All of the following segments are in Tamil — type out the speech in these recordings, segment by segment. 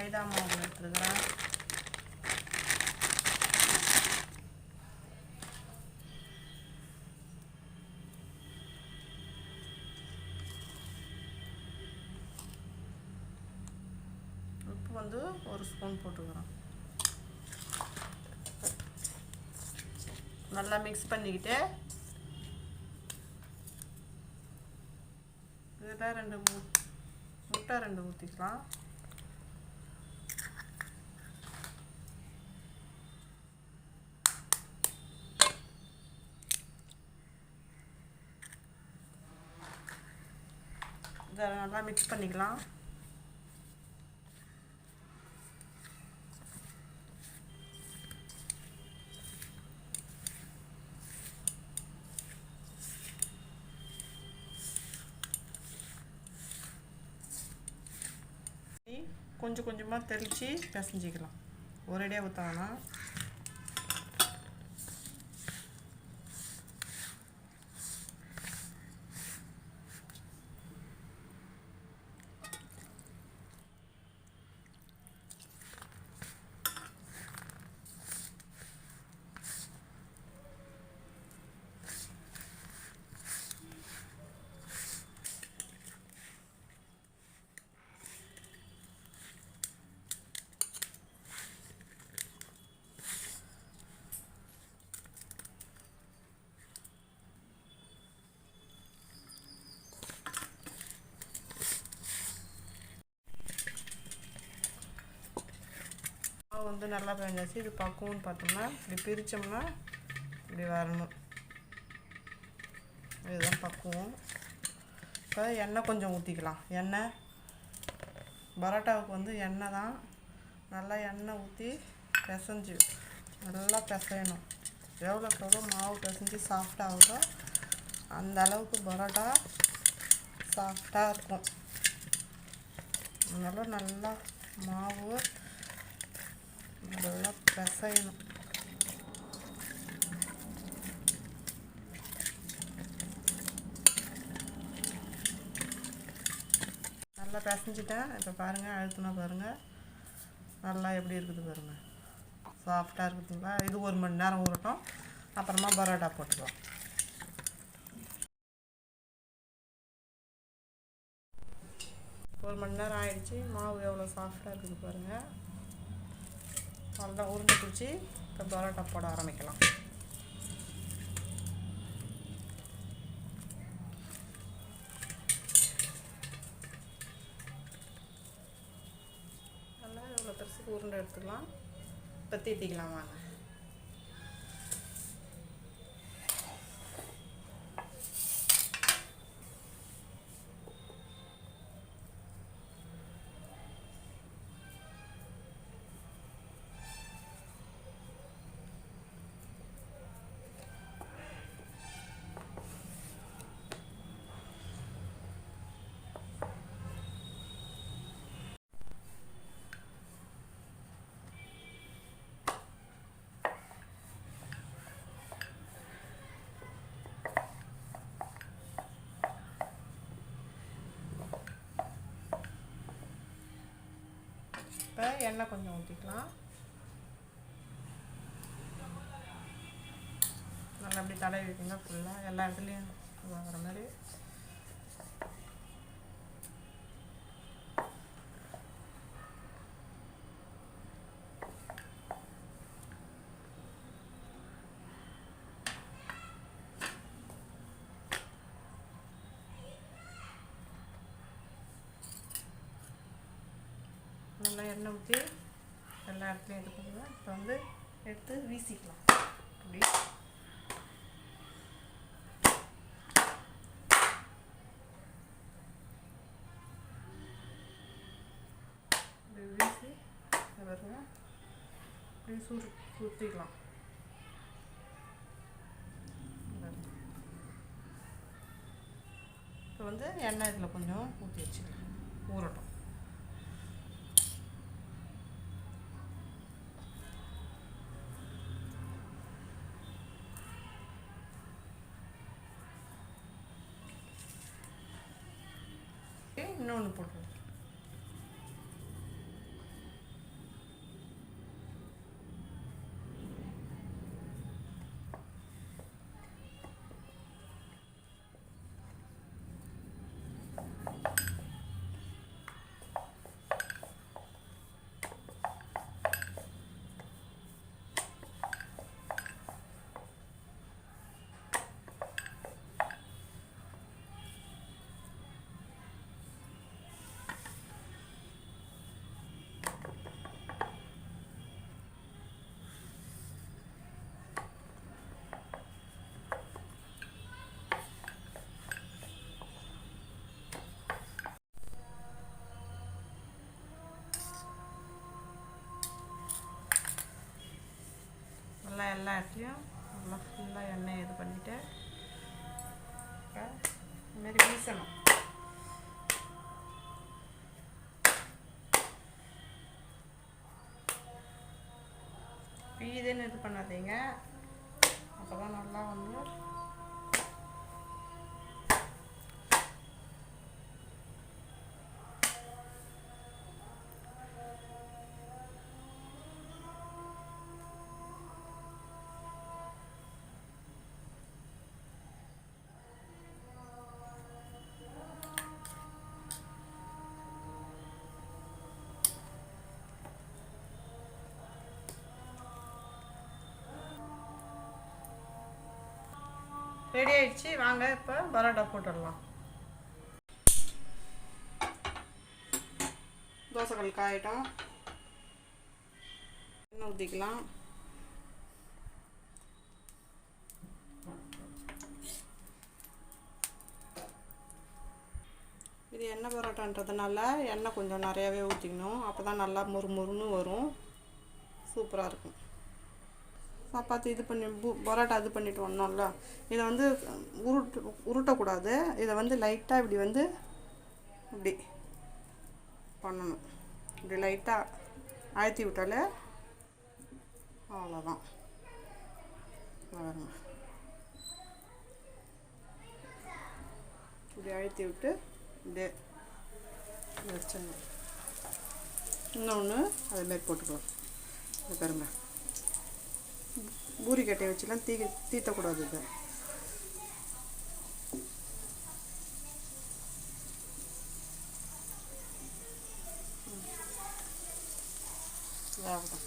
மைதா மாவு எடுத்துக்கிறேன். உப்பு வந்து 1 ஸ்பூன் போட்டுக்கிறோம். நல்லா மிக்ஸ் பண்ணிக்கிட்டு இதில் 2 முட்டை 2 ஊற்றிக்கலாம். இதை நல்லா மிக்ஸ் பண்ணிக்கலாம். கொஞ்சம் கொஞ்சமாக தெளித்து பிசைஞ்சிக்கலாம். ஒரேடியாக ஊற்றாங்கன்னா வந்து நல்லா பெஞ்சாச்சு. இது பக்குவம்னு பார்த்தோம்னா இப்படி பிரித்தோம்னா இப்படி வரணும். இதுதான் பக்குவம். இப்போ எண்ணெய் கொஞ்சம் ஊற்றிக்கலாம். எண்ணெய் பரோட்டாவுக்கு வந்து எண்ணெய் தான். நல்லா எண்ணெய் ஊற்றி பிசைஞ்சு நல்லா பிசையணும். எவ்வளோக்கு எவ்வளோ மாவு பிசைஞ்சு சாஃப்டாகுதோ அந்த அளவுக்கு பரோட்டா சாஃப்டாக இருக்கும். அதனால் நல்லா மாவு நல்லா பிசையணும். நல்லா பிசைஞ்சிட்டேன். இப்போ பாருங்கள், அழுத்தினா பாருங்கள் நல்லா எப்படி இருக்குது பாருங்கள். சாஃப்டாக இருக்குதுங்களா? இது 1 மணி நேரம் ஊறட்டும். அப்புறமா பரோட்டா போட்டுக்கலாம். ஒரு மணி நேரம் ஆயிடுச்சு. மாவு எவ்வளோ சாஃப்டாக இருக்குது பாருங்கள். நல்லா உருண்டை பிடிச்சி இப்போ பரோட்டா போட ஆரம்பிக்கலாம். நல்லா எவ்வளோ பெருசுக்கு உருண்டை எடுத்துக்கலாம். இப்போ தீட்டிக்கலாம் வாங்க. இப்போ எண்ணெய் கொஞ்சம் ஊற்றிக்கலாம். நல்லா அப்படி தடவி வைக்கங்க. ஃபுல்லாக எல்லா இடத்துலையும் வாங்குற மாதிரி. நல்லா எண்ணெய் ஊற்றி எல்லா இடத்துலையும் எடுத்துக்கோங்க. இப்போ வந்து எடுத்து வீசிக்கலாம். அப்படி வீசி பாருங்க, இப்படி சுற்றிக்கலாம். இப்போ வந்து எண்ணெய் இதில் கொஞ்சம் ஊற்றி வச்சுக்கலாம். ஊறட்டும். இன்னொன்று போட்டு எல்லா இடத்துலையும் நல்லா ஃபுல்லாக எண்ணெய் இது பண்ணிவிட்டு இதுமாரி வீசணும். இதுன்னு இது பண்ணாதீங்க, அப்போ தான் நல்லா வந்து ரெடி ஆயிடுச்சு. வாங்க இப்போ பரோட்டா போட்டுடலாம். தோசைக்கல் காயிட்டோம், எண்ணெய் ஊற்றிக்கலாம். இது எண்ணெய் பரோட்டான்றதுனால எண்ணெய் கொஞ்சம் நிறையாவே ஊற்றிக்கணும், அப்போ தான் நல்லா முறுமுறுன்னு வரும், சூப்பராக இருக்கும். சப்பாத்தி இது பண்ணி பரோட்டா இது பண்ணிட்டு வந்தோம்ல, இதை வந்து உருட்டக்கூடாது. இதை வந்து லைட்டாக இப்படி வந்து இப்படி பண்ணணும். இப்படி லைட்டாக அழுத்தி விட்டாலே அவ்வளோதான். இப்படி அழுத்தி விட்டு இப்படியே வச்சிடணும். இன்னொன்று அதேமாரி போட்டுக்கலாம். இது பாருங்க, பூரி கட்டையை வச்சுலாம் தீத்தக்கூடாது. இது வேகட்டும்.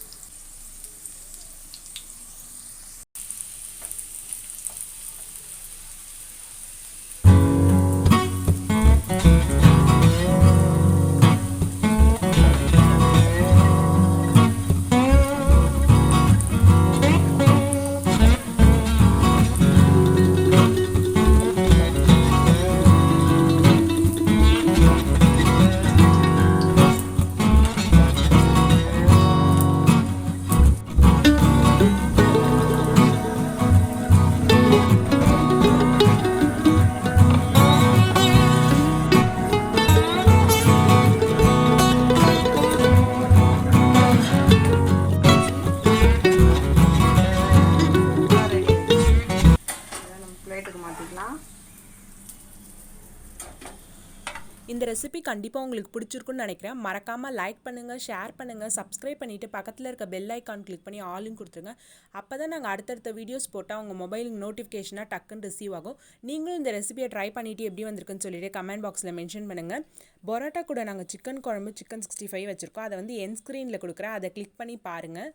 இந்த ரெசிபி கண்டிப்பாக உங்களுக்கு பிடிச்சிருக்குன்னு நினைக்கிறேன். மறக்காமல் லைக் பண்ணுங்கள், ஷேர் பண்ணுங்கள், சப்ஸ்கிரைப் பண்ணிவிட்டு பக்கத்தில் இருக்க பெல் ஐக்கான் கிளிக் பண்ணி ஆலும் கொடுத்துருங்க. அப்போ தான் நாங்கள் அடுத்தடுத்த வீடியோஸ் போட்டால் உங்கள் மொபைலுக்கு நோட்டிஃபிகேஷனாக டக்குன்னு ரிசீவ் ஆகும். நீங்களும் இந்த ரெசிபியை ட்ரை பண்ணிவிட்டு எப்படி வந்திருக்குன்னு சொல்லிட்டு கமெண்ட் பாக்ஸில் மென்ஷன் பண்ணுங்கள். பரோட்டா கூட நாங்கள் சிக்கன் குழம்பு, சிக்கன் 65 வச்சுருக்கோம். அதை வந்து என் ஸ்க்ரீனில் கொடுக்குறேன், அதை கிளிக் பண்ணி பாருங்கள்.